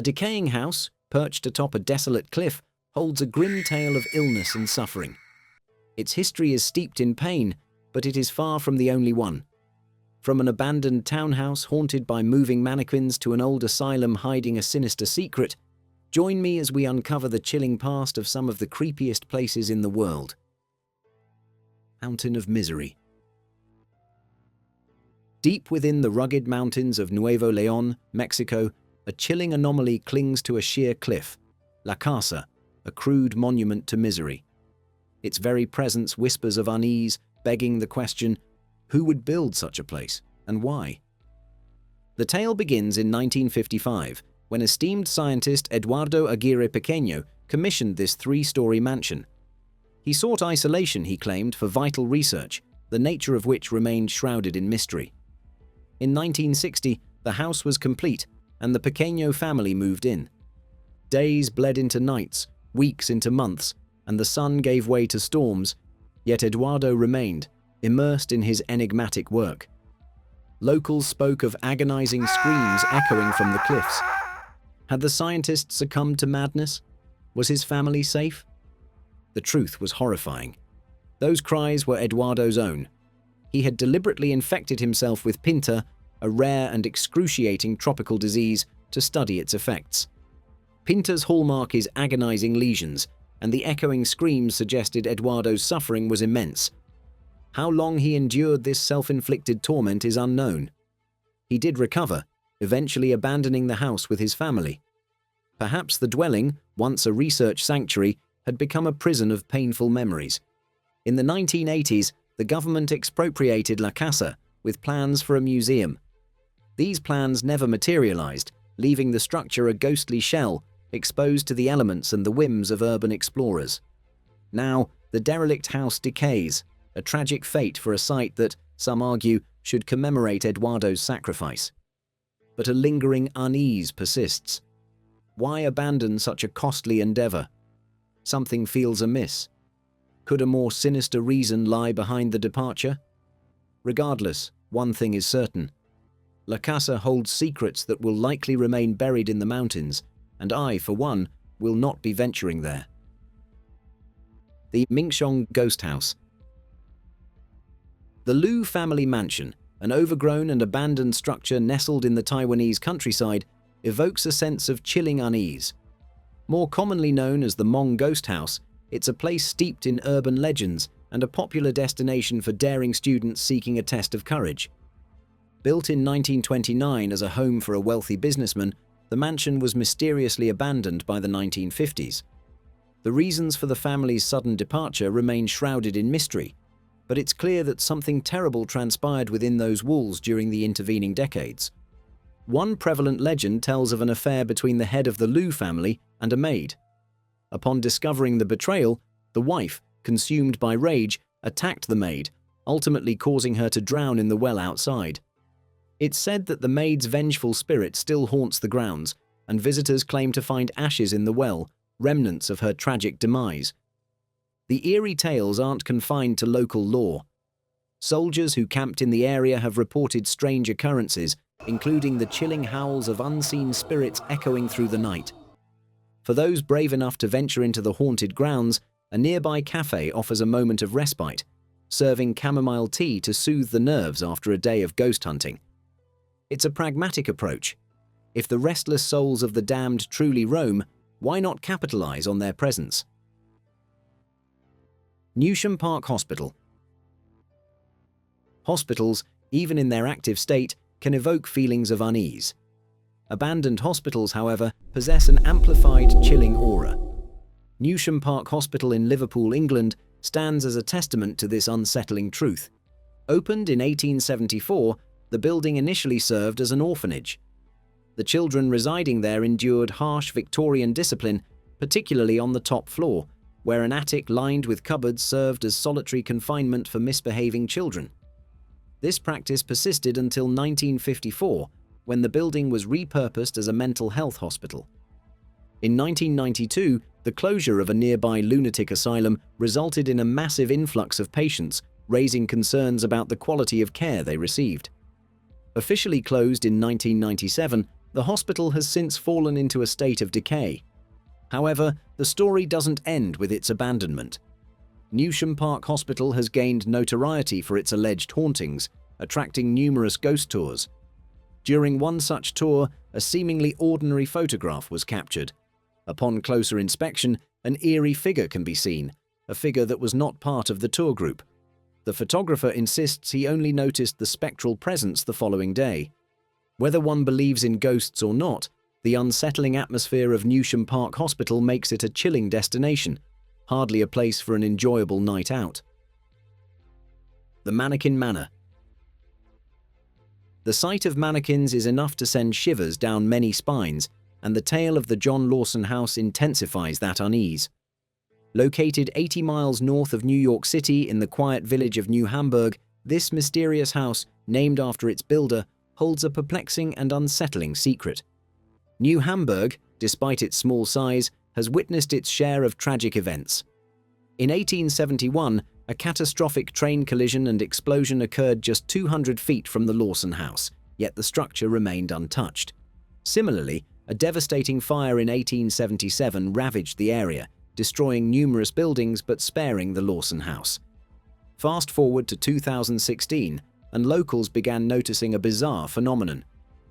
A decaying house, perched atop a desolate cliff, holds a grim tale of illness and suffering. Its history is steeped in pain, but it is far from the only one. From an abandoned townhouse haunted by moving mannequins to an old asylum hiding a sinister secret, join me as we uncover the chilling past of some of the creepiest places in the world. Mountain of Misery. Deep within the rugged mountains of Nuevo León, Mexico, a chilling anomaly clings to a sheer cliff, La Casa, a crude monument to misery. Its very presence whispers of unease, begging the question, who would build such a place, and why? The tale begins in 1955, when esteemed scientist Eduardo Aguirre Pequeño commissioned this three-story mansion. He sought isolation, he claimed, for vital research, the nature of which remained shrouded in mystery. In 1960, the house was complete, and the Pequeño family moved in. Days bled into nights, weeks into months, and the sun gave way to storms, yet Eduardo remained, immersed in his enigmatic work. Locals spoke of agonizing screams echoing from the cliffs. Had the scientist succumbed to madness? Was his family safe? The truth was horrifying. Those cries were Eduardo's own. He had deliberately infected himself with pinta, a rare and excruciating tropical disease, to study its effects. Pinta's hallmark is agonizing lesions, and the echoing screams suggested Eduardo's suffering was immense. How long he endured this self-inflicted torment is unknown. He did recover, eventually abandoning the house with his family. Perhaps the dwelling, once a research sanctuary, had become a prison of painful memories. In the 1980s, the government expropriated La Casa with plans for a museum. These plans never materialized, leaving the structure a ghostly shell, exposed to the elements and the whims of urban explorers. Now, the derelict house decays, a tragic fate for a site that, some argue, should commemorate Eduardo's sacrifice. But a lingering unease persists. Why abandon such a costly endeavor? Something feels amiss. Could a more sinister reason lie behind the departure? Regardless, one thing is certain. La Casa holds secrets that will likely remain buried in the mountains, and I, for one, will not be venturing there. The Mingxiong Ghost House. The Liu family mansion, an overgrown and abandoned structure nestled in the Taiwanese countryside, evokes a sense of chilling unease. More commonly known as the Hmong Ghost House, it's a place steeped in urban legends and a popular destination for daring students seeking a test of courage. Built in 1929 as a home for a wealthy businessman, the mansion was mysteriously abandoned by the 1950s. The reasons for the family's sudden departure remain shrouded in mystery, but it's clear that something terrible transpired within those walls during the intervening decades. One prevalent legend tells of an affair between the head of the Liu family and a maid. Upon discovering the betrayal, the wife, consumed by rage, attacked the maid, ultimately causing her to drown in the well outside. It's said that the maid's vengeful spirit still haunts the grounds, and visitors claim to find ashes in the well, remnants of her tragic demise. The eerie tales aren't confined to local lore. Soldiers who camped in the area have reported strange occurrences, including the chilling howls of unseen spirits echoing through the night. For those brave enough to venture into the haunted grounds, a nearby cafe offers a moment of respite, serving chamomile tea to soothe the nerves after a day of ghost hunting. It's a pragmatic approach. If the restless souls of the damned truly roam, why not capitalize on their presence? Newsham Park Hospital. Hospitals, even in their active state, can evoke feelings of unease. Abandoned hospitals, however, possess an amplified, chilling aura. Newsham Park Hospital in Liverpool, England, stands as a testament to this unsettling truth. Opened in 1874, the building initially served as an orphanage. The children residing there endured harsh Victorian discipline, particularly on the top floor, where an attic lined with cupboards served as solitary confinement for misbehaving children. This practice persisted until 1954, when the building was repurposed as a mental health hospital. In 1992, the closure of a nearby lunatic asylum resulted in a massive influx of patients, raising concerns about the quality of care they received. Officially closed in 1997, The hospital has since fallen into a state of decay. However, the story doesn't end with its abandonment. Newsham Park Hospital has gained notoriety for its alleged hauntings, attracting numerous ghost tours. During one such tour, a seemingly ordinary photograph was captured. Upon closer inspection, an eerie figure can be seen, a figure that was not part of the tour group. The photographer insists he only noticed the spectral presence the following day. Whether one believes in ghosts or not, the unsettling atmosphere of Newsham Park Hospital makes it a chilling destination, hardly a place for an enjoyable night out. The Mannequin Manor. The sight of mannequins is enough to send shivers down many spines, and the tale of the John Lawson house intensifies that unease. Located 80 miles north of New York City in the quiet village of New Hamburg, this mysterious house, named after its builder, holds a perplexing and unsettling secret. New Hamburg, despite its small size, has witnessed its share of tragic events. In 1871, a catastrophic train collision and explosion occurred just 200 feet from the Lawson house, yet the structure remained untouched. Similarly, a devastating fire in 1877 ravaged the area, destroying numerous buildings but sparing the Lawson house. Fast forward to 2016, and locals began noticing a bizarre phenomenon.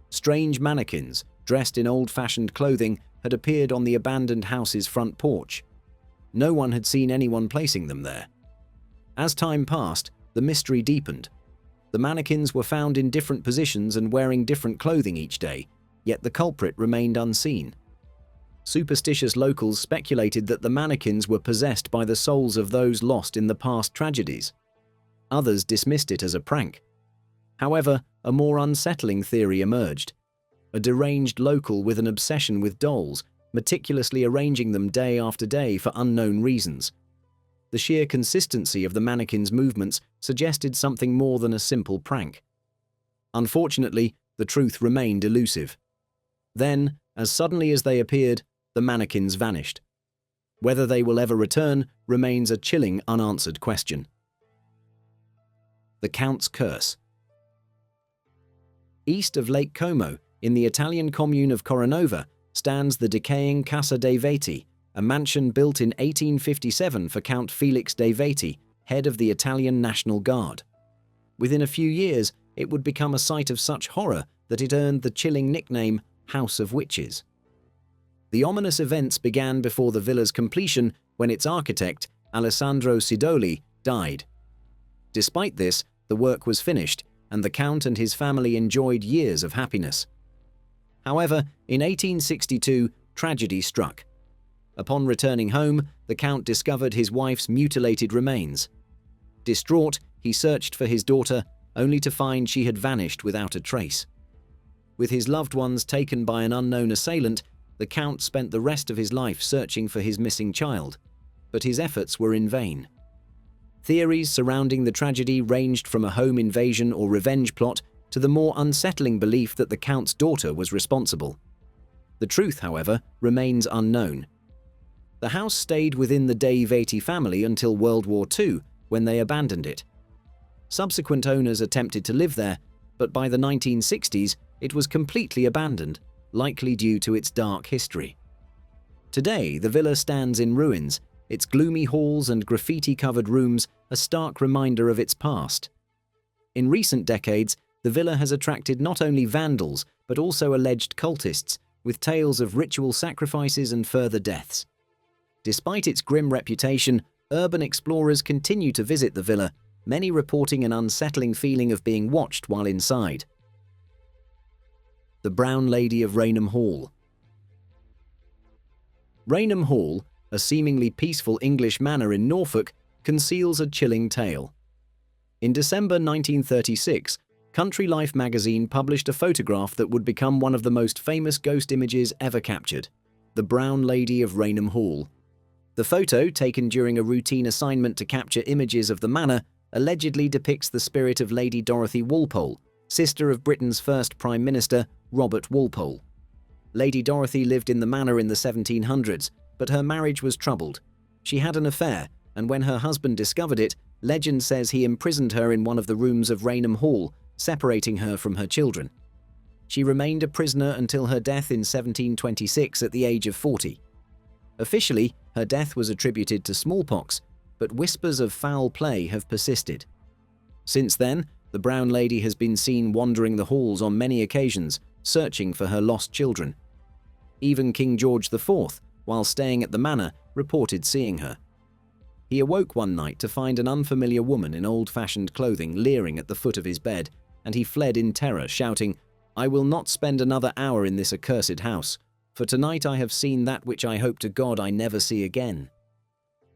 Strange mannequins, dressed in old-fashioned clothing, had appeared on the abandoned house's front porch. No one had seen anyone placing them there. As time passed, the mystery deepened. The mannequins were found in different positions and wearing different clothing each day, yet the culprit remained unseen. Superstitious locals speculated that the mannequins were possessed by the souls of those lost in the past tragedies. Others dismissed it as a prank. However, a more unsettling theory emerged. A deranged local with an obsession with dolls, meticulously arranging them day after day for unknown reasons. The sheer consistency of the mannequins' movements suggested something more than a simple prank. Unfortunately, the truth remained elusive. Then, as suddenly as they appeared, the mannequins vanished. Whether they will ever return remains a chilling, unanswered question. The Count's Curse. East of Lake Como, in the Italian commune of Coronova, stands the decaying Casa dei Veti, a mansion built in 1857 for Count Felix dei Veti, head of the Italian National Guard. Within a few years, it would become a site of such horror that it earned the chilling nickname House of Witches. The ominous events began before the villa's completion when its architect, Alessandro Sidoli, died. Despite this, the work was finished, and the Count and his family enjoyed years of happiness. However, in 1862, tragedy struck. Upon returning home, the Count discovered his wife's mutilated remains. Distraught, he searched for his daughter, only to find she had vanished without a trace. With his loved ones taken by an unknown assailant, the Count spent the rest of his life searching for his missing child, but his efforts were in vain. Theories surrounding the tragedy ranged from a home invasion or revenge plot to the more unsettling belief that the Count's daughter was responsible. The truth, however, remains unknown. The house stayed within the dei Veti family until World War II, when they abandoned it. Subsequent owners attempted to live there, but by the 1960s, it was completely abandoned, likely due to its dark history. Today, the villa stands in ruins, its gloomy halls and graffiti-covered rooms a stark reminder of its past. In recent decades, the villa has attracted not only vandals, but also alleged cultists, with tales of ritual sacrifices and further deaths. Despite its grim reputation, urban explorers continue to visit the villa, many reporting an unsettling feeling of being watched while inside. The Brown Lady of Raynham Hall. Raynham Hall, a seemingly peaceful English manor in Norfolk, conceals a chilling tale. In December 1936, Country Life magazine published a photograph that would become one of the most famous ghost images ever captured, the Brown Lady of Raynham Hall. The photo, taken during a routine assignment to capture images of the manor, allegedly depicts the spirit of Lady Dorothy Walpole, sister of Britain's first Prime Minister, Robert Walpole. Lady Dorothy lived in the manor in the 1700s, but her marriage was troubled. She had an affair, and when her husband discovered it, legend says he imprisoned her in one of the rooms of Raynham Hall, separating her from her children. She remained a prisoner until her death in 1726 at the age of 40. Officially, her death was attributed to smallpox, but whispers of foul play have persisted. Since then, the Brown Lady has been seen wandering the halls on many occasions, searching for her lost children. Even King George IV, while staying at the manor, reported seeing her. He awoke one night to find an unfamiliar woman in old-fashioned clothing leering at the foot of his bed, and he fled in terror, shouting, "I will not spend another hour in this accursed house, for tonight I have seen that which I hope to God I never see again."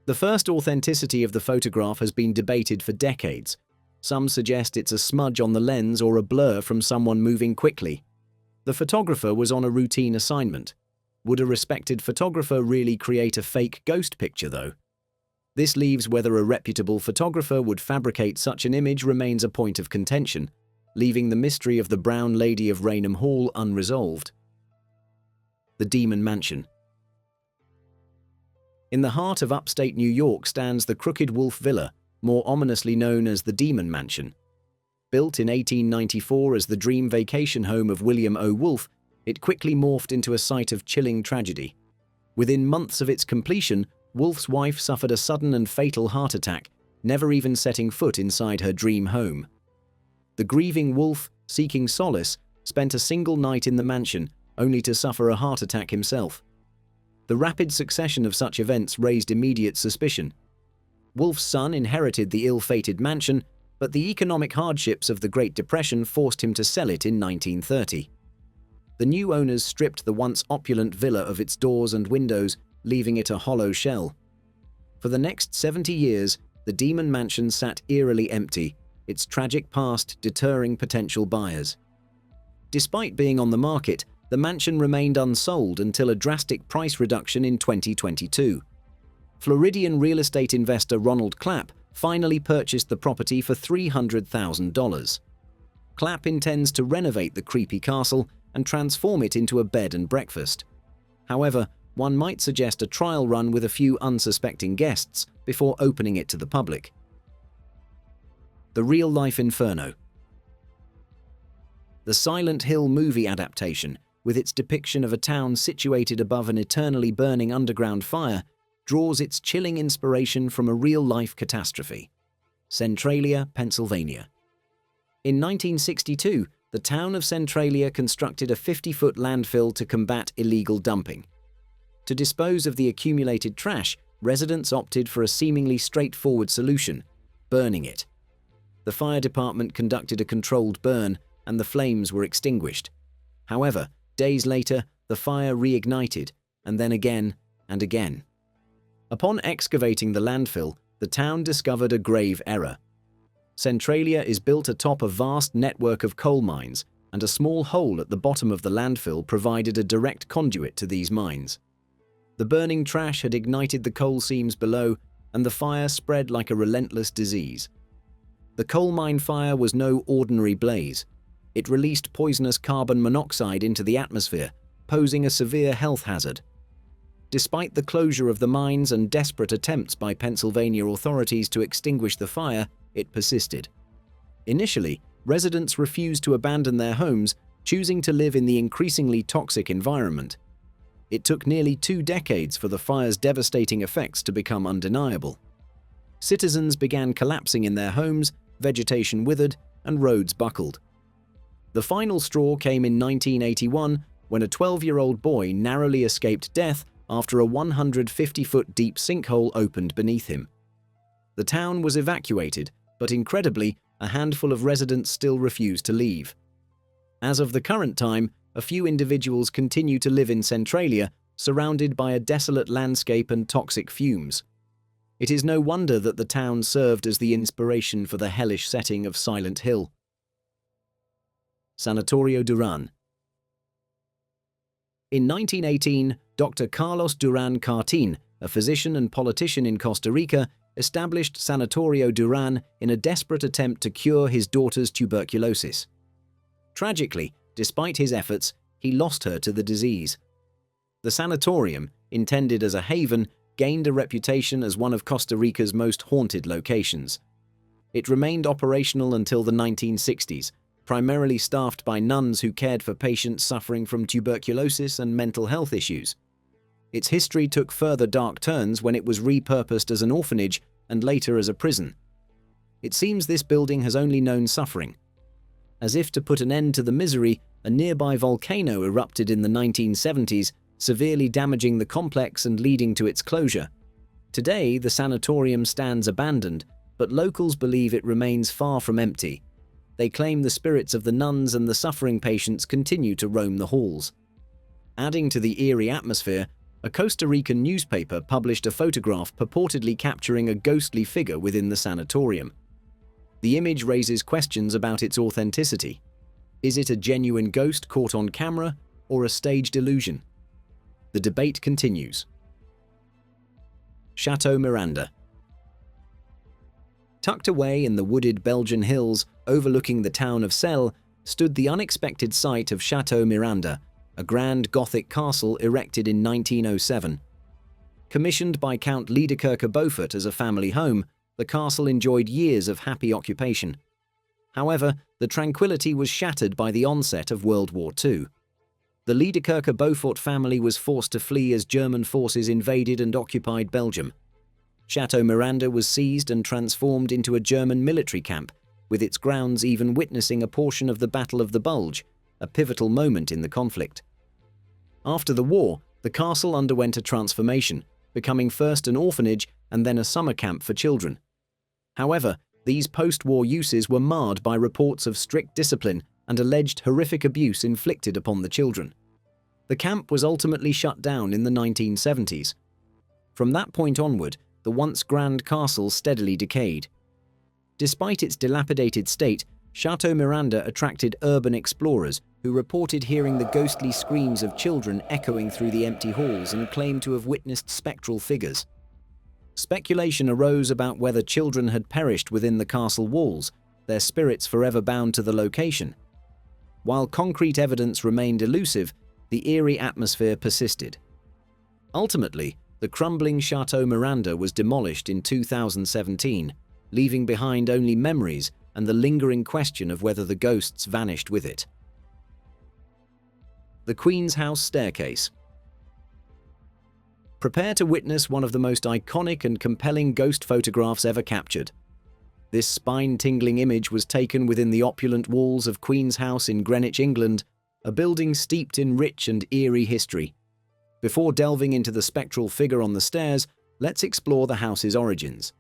The first authenticity of the photograph has been debated for decades. Some suggest it's a smudge on the lens or a blur from someone moving quickly. The photographer was on a routine assignment. Would a respected photographer really create a fake ghost picture, though? This leaves whether a reputable photographer would fabricate such an image remains a point of contention, leaving the mystery of the Brown Lady of Raynham Hall unresolved. The Demon Mansion. In the heart of upstate New York stands the Crooked Wolf Villa, more ominously known as the Demon Mansion. Built in 1894 as the dream vacation home of William O. Wolfe, it quickly morphed into a site of chilling tragedy. Within months of its completion, Wolfe's wife suffered a sudden and fatal heart attack, never even setting foot inside her dream home. The grieving Wolfe, seeking solace, spent a single night in the mansion, only to suffer a heart attack himself. The rapid succession of such events raised immediate suspicion. Wolfe's son inherited the ill-fated mansion, but the economic hardships of the Great Depression forced him to sell it in 1930. The new owners stripped the once opulent villa of its doors and windows, leaving it a hollow shell. For the next 70 years, the Demon Mansion sat eerily empty, its tragic past deterring potential buyers. Despite being on the market, the mansion remained unsold until a drastic price reduction in 2022. Floridian real estate investor Ronald Clapp finally purchased the property for $300,000. Clapp intends to renovate the creepy castle and transform it into a bed and breakfast. However, one might suggest a trial run with a few unsuspecting guests before opening it to the public. The Real-Life Inferno. The Silent Hill movie adaptation, with its depiction of a town situated above an eternally burning underground fire, draws its chilling inspiration from a real-life catastrophe. Centralia, Pennsylvania. In 1962, the town of Centralia constructed a 50-foot landfill to combat illegal dumping. To dispose of the accumulated trash, residents opted for a seemingly straightforward solution: burning it. The fire department conducted a controlled burn, and the flames were extinguished. However, days later, the fire reignited, and then again and again. Upon excavating the landfill, the town discovered a grave error. Centralia is built atop a vast network of coal mines, and a small hole at the bottom of the landfill provided a direct conduit to these mines. The burning trash had ignited the coal seams below, and the fire spread like a relentless disease. The coal mine fire was no ordinary blaze. It released poisonous carbon monoxide into the atmosphere, posing a severe health hazard. Despite the closure of the mines and desperate attempts by Pennsylvania authorities to extinguish the fire, it persisted. Initially, residents refused to abandon their homes, choosing to live in the increasingly toxic environment. It took nearly 2 decades for the fire's devastating effects to become undeniable. Citizens began collapsing in their homes, vegetation withered, and roads buckled. The final straw came in 1981 when a 12-year-old boy narrowly escaped death after a 150-foot deep sinkhole opened beneath him. The town was evacuated, but incredibly, a handful of residents still refused to leave. As of the current time, a few individuals continue to live in Centralia, surrounded by a desolate landscape and toxic fumes. It is no wonder that the town served as the inspiration for the hellish setting of Silent Hill. Sanatorio Duran. In 1918, Dr. Carlos Duran Cartin, a physician and politician in Costa Rica, established Sanatorio Duran in a desperate attempt to cure his daughter's tuberculosis. Tragically, despite his efforts, he lost her to the disease. The sanatorium, intended as a haven, gained a reputation as one of Costa Rica's most haunted locations. It remained operational until the 1960s, primarily staffed by nuns who cared for patients suffering from tuberculosis and mental health issues. Its history took further dark turns when it was repurposed as an orphanage and later as a prison. It seems this building has only known suffering. As if to put an end to the misery, a nearby volcano erupted in the 1970s, severely damaging the complex and leading to its closure. Today, the sanatorium stands abandoned, but locals believe it remains far from empty. They claim the spirits of the nuns and the suffering patients continue to roam the halls. Adding to the eerie atmosphere, a Costa Rican newspaper published a photograph purportedly capturing a ghostly figure within the sanatorium. The image raises questions about its authenticity. Is it a genuine ghost caught on camera or a staged illusion? The debate continues. Chateau Miranda. Tucked away in the wooded Belgian hills overlooking the town of Celle stood the unexpected site of Chateau Miranda, a grand Gothic castle erected in 1907. Commissioned by Count Liedekerke Beaufort as a family home, the castle enjoyed years of happy occupation. However, the tranquility was shattered by the onset of World War II. The Liedekerke Beaufort family was forced to flee as German forces invaded and occupied Belgium. Chateau Miranda was seized and transformed into a German military camp, with its grounds even witnessing a portion of the Battle of the Bulge, a pivotal moment in the conflict. After the war, the castle underwent a transformation, becoming first an orphanage and then a summer camp for children. However, these post-war uses were marred by reports of strict discipline and alleged horrific abuse inflicted upon the children. The camp was ultimately shut down in the 1970s. From that point onward, the once grand castle steadily decayed. Despite its dilapidated state, Chateau Miranda attracted urban explorers who reported hearing the ghostly screams of children echoing through the empty halls and claimed to have witnessed spectral figures. Speculation arose about whether children had perished within the castle walls, their spirits forever bound to the location. While concrete evidence remained elusive, the eerie atmosphere persisted. Ultimately, the crumbling Chateau Miranda was demolished in 2017, leaving behind only memories and the lingering question of whether the ghosts vanished with it. The Queen's House Staircase. Prepare to witness one of the most iconic and compelling ghost photographs ever captured. This spine-tingling image was taken within the opulent walls of Queen's House in Greenwich, England, a building steeped in rich and eerie history. Before delving into the spectral figure on the stairs, let's explore the house's origins.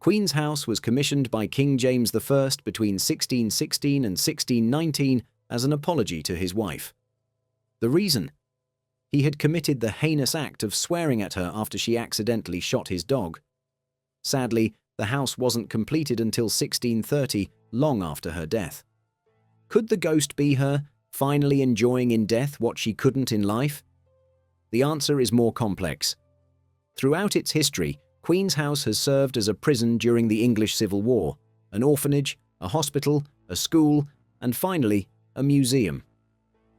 Queen's House was commissioned by King James I between 1616 and 1619 as an apology to his wife. The reason? He had committed the heinous act of swearing at her after she accidentally shot his dog. Sadly, the house wasn't completed until 1630, long after her death. Could the ghost be her, finally enjoying in death what she couldn't in life? The answer is more complex. Throughout its history, Queen's House has served as a prison during the English Civil War, an orphanage, a hospital, a school, and finally, a museum.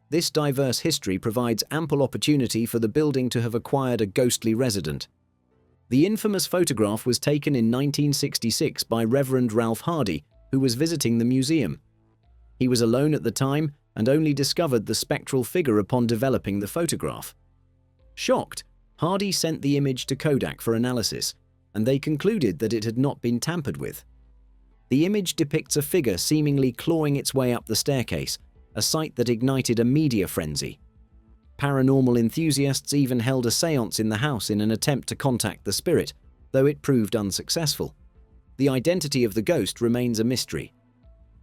This diverse history provides ample opportunity for the building to have acquired a ghostly resident. The infamous photograph was taken in 1966 by Reverend Ralph Hardy, who was visiting the museum. He was alone at the time and only discovered the spectral figure upon developing the photograph. Shocked, Hardy sent the image to Kodak for analysis, and they concluded that it had not been tampered with. The image depicts a figure seemingly clawing its way up the staircase, a sight that ignited a media frenzy. Paranormal enthusiasts even held a séance in the house in an attempt to contact the spirit, though it proved unsuccessful. The identity of the ghost remains a mystery.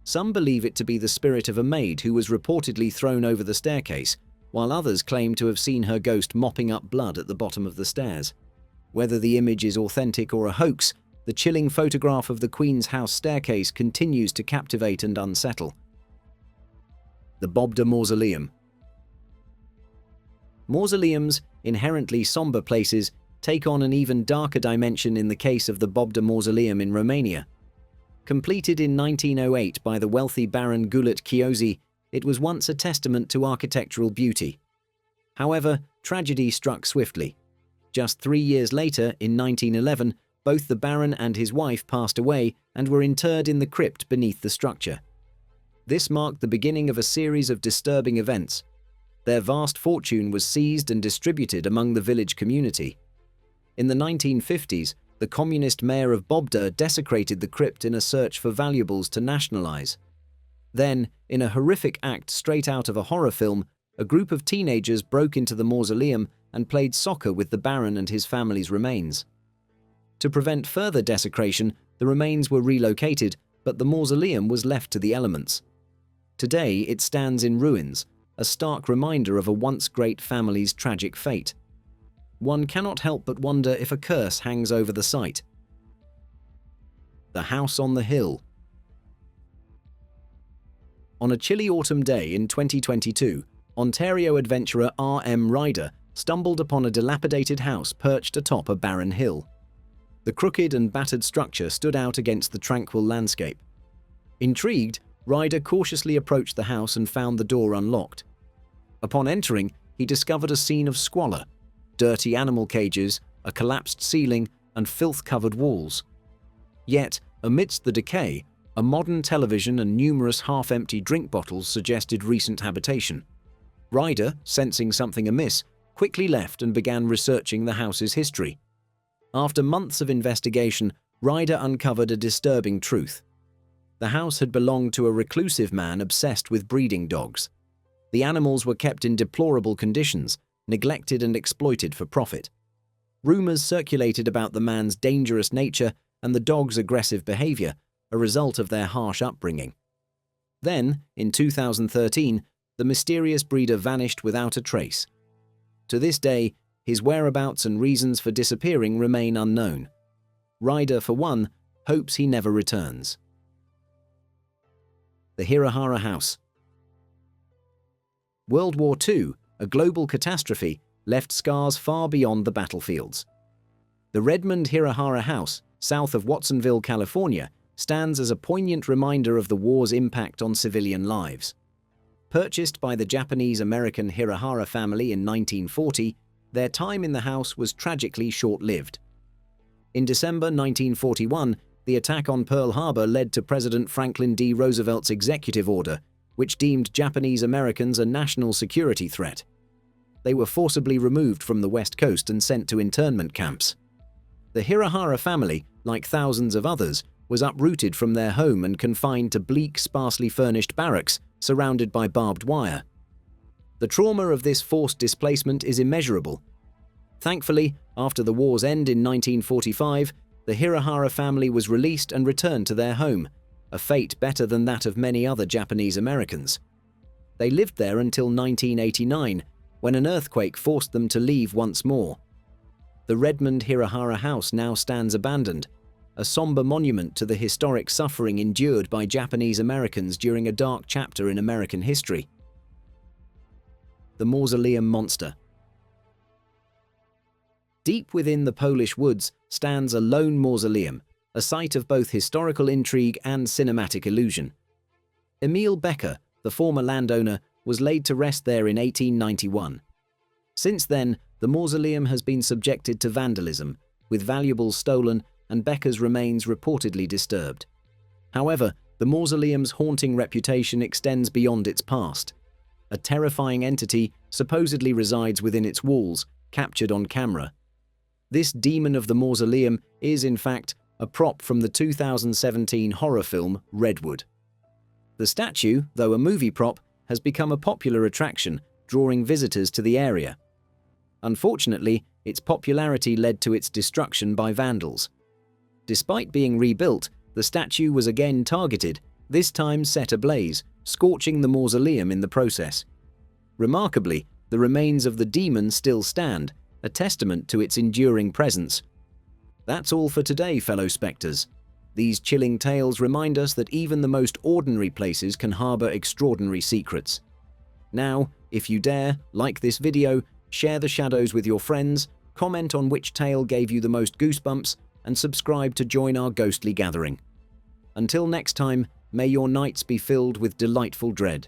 Some believe it to be the spirit of a maid who was reportedly thrown over the staircase, while others claim to have seen her ghost mopping up blood at the bottom of the stairs. Whether the image is authentic or a hoax, the chilling photograph of the Queen's House staircase continues to captivate and unsettle. The Boggler Mausoleum. Mausoleums, inherently somber places, take on an even darker dimension in the case of the Boggler Mausoleum in Romania. Completed in 1908 by the wealthy Baron Gulat Chiozi, it was once a testament to architectural beauty. However, tragedy struck swiftly. Just 3 years later, in 1911, both the Baron and his wife passed away and were interred in the crypt beneath the structure. This marked the beginning of a series of disturbing events. Their vast fortune was seized and distributed among the village community. In the 1950s, the communist mayor of Boggler desecrated the crypt in a search for valuables to nationalize. Then, in a horrific act straight out of a horror film, a group of teenagers broke into the mausoleum and played soccer with the Baron and his family's remains. To prevent further desecration, the remains were relocated, but the mausoleum was left to the elements. Today, it stands in ruins, a stark reminder of a once great family's tragic fate. One cannot help but wonder if a curse hangs over the site. The House on the Hill. On a chilly autumn day in 2022, Ontario adventurer R.M. Ryder stumbled upon a dilapidated house perched atop a barren hill. The crooked and battered structure stood out against the tranquil landscape. Intrigued, Ryder cautiously approached the house and found the door unlocked. Upon entering, he discovered a scene of squalor: dirty animal cages, a collapsed ceiling, and filth-covered walls. Yet, amidst the decay, a modern television and numerous half-empty drink bottles suggested recent habitation. Ryder, sensing something amiss, quickly left and began researching the house's history. After months of investigation, Ryder uncovered a disturbing truth. The house had belonged to a reclusive man obsessed with breeding dogs. The animals were kept in deplorable conditions, neglected and exploited for profit. Rumors circulated about the man's dangerous nature and the dogs' aggressive behavior, a result of their harsh upbringing. Then, in 2013, the mysterious breeder vanished without a trace. To this day, his whereabouts and reasons for disappearing remain unknown. Ryder, for one, hopes he never returns. The Hirahara House. World War II, a global catastrophe, left scars far beyond the battlefields. The Redmond Hirahara House, south of Watsonville, California, stands as a poignant reminder of the war's impact on civilian lives. Purchased by the Japanese-American Hirahara family in 1940, their time in the house was tragically short-lived. In December 1941, the attack on Pearl Harbor led to President Franklin D. Roosevelt's executive order, which deemed Japanese Americans a national security threat. They were forcibly removed from the West Coast and sent to internment camps. The Hirahara family, like thousands of others, was uprooted from their home and confined to bleak, sparsely furnished barracks surrounded by barbed wire. The trauma of this forced displacement is immeasurable. Thankfully, after the war's end in 1945, the Hirahara family was released and returned to their home, a fate better than that of many other Japanese Americans. They lived there until 1989, when an earthquake forced them to leave once more. The Redmond Hirahara House now stands abandoned, a somber monument to the historic suffering endured by Japanese Americans during a dark chapter in American history. The Mausoleum Monster. Deep within the Polish woods stands a lone mausoleum, a site of both historical intrigue and cinematic illusion. Emil Becker, the former landowner, was laid to rest there in 1891. Since then, the mausoleum has been subjected to vandalism, with valuables stolen and Becker's remains reportedly disturbed. However, the mausoleum's haunting reputation extends beyond its past. A terrifying entity supposedly resides within its walls, captured on camera. This demon of the mausoleum is, in fact, a prop from the 2017 horror film Redwood. The statue, though a movie prop, has become a popular attraction, drawing visitors to the area. Unfortunately, its popularity led to its destruction by vandals. Despite being rebuilt, the statue was again targeted, this time set ablaze, scorching the mausoleum in the process. Remarkably, the remains of the demon still stand, a testament to its enduring presence. That's all for today, fellow spectres. These chilling tales remind us that even the most ordinary places can harbor extraordinary secrets. Now, if you dare, like this video, share the shadows with your friends, comment on which tale gave you the most goosebumps, and subscribe to join our ghostly gathering. Until next time, may your nights be filled with delightful dread.